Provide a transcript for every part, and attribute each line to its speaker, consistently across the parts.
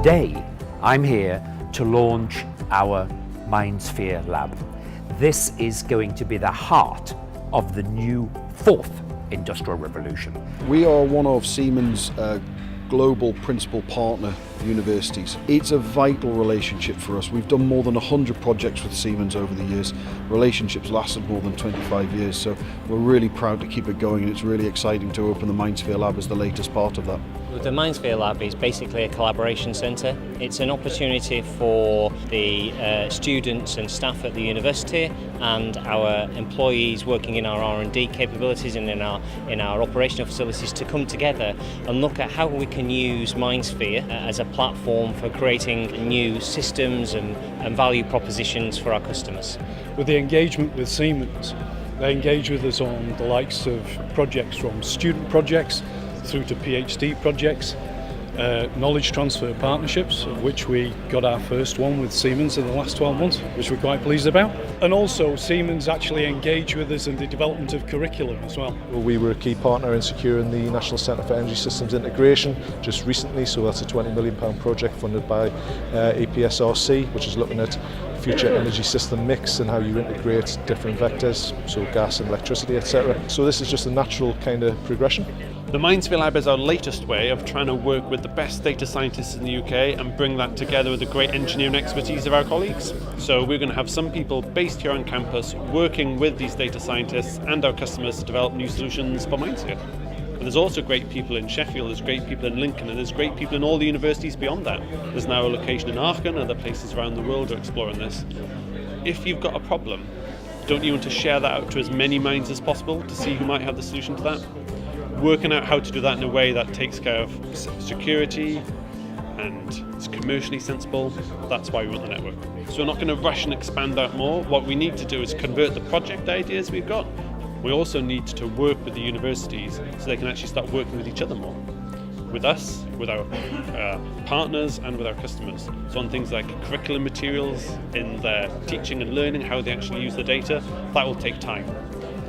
Speaker 1: today I'm here to launch our MindSphere Lab. This is going to be the heart of the new fourth industrial revolution.
Speaker 2: We are one of Siemens' global principal partner universities. It's a vital relationship for us. We've done more than 100 projects with Siemens over the years. Relationships lasted more than 25 years, so we're really proud to keep it going, and it's really exciting to open the MindSphere Lab as the latest part of that.
Speaker 3: The MindSphere Lab is basically a collaboration centre. It's an opportunity for the students and staff at the university and our employees working in our R&D capabilities and in our operational facilities to come together and look at how we can use MindSphere as a platform for creating new systems and value propositions for our customers.
Speaker 4: With the engagement with Siemens, they engage with us on the likes of projects from student projects through to PhD projects, knowledge transfer partnerships, of which we got our first one with Siemens in the last 12 months, which we're quite pleased about. And also Siemens actually engage with us in the development of curriculum as well.
Speaker 5: We were a key partner in securing the National Centre for Energy Systems Integration just recently, so that's a £20 million project funded by EPSRC, which is looking at future energy system mix and how you integrate different vectors, so gas and electricity, etc. So this is just a natural kind of progression.
Speaker 6: The MindSphere Lab is our latest way of trying to work with the best data scientists in the UK and bring that together with the great engineering expertise of our colleagues. So we're going to have some people based here on campus working with these data scientists and our customers to develop new solutions for MindSphere. But there's also great people in Sheffield, there's great people in Lincoln, and there's great people in all the universities beyond that. There's now a location in Aachen and other places around the world are exploring this. If you've got a problem, don't you want to share that out to as many minds as possible to see who might have the solution to that? Working out how to do that in a way that takes care of security and is commercially sensible, that's why we want the network. So we're not going to rush and expand out more. What we need to do is convert the project ideas we've got. We also need to work with the universities so they can actually start working with each other more. With us, with our partners and with our customers. So on things like curriculum materials in their teaching and learning, how they actually use the data, that will take time.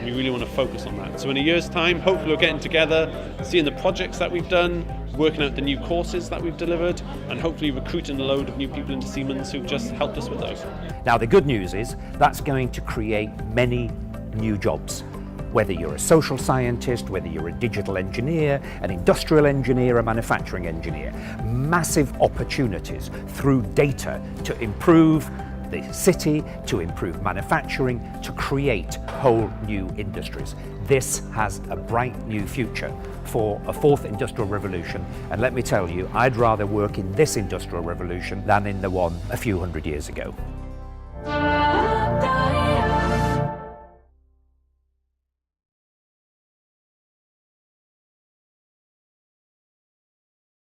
Speaker 6: We really want to focus on that. So in a year's time, hopefully we're getting together, seeing the projects that we've done, working out the new courses that we've delivered, and hopefully recruiting a load of new people into Siemens who've just helped us with those.
Speaker 1: Now the good news is that's going to create many new jobs. Whether you're a social scientist, whether you're a digital engineer, an industrial engineer, a manufacturing engineer, massive opportunities through data to improve the city, to improve manufacturing, to create whole new industries. This has a bright new future for a fourth industrial revolution, and let me tell you, I'd rather work in this industrial revolution than in the one a few hundred years ago.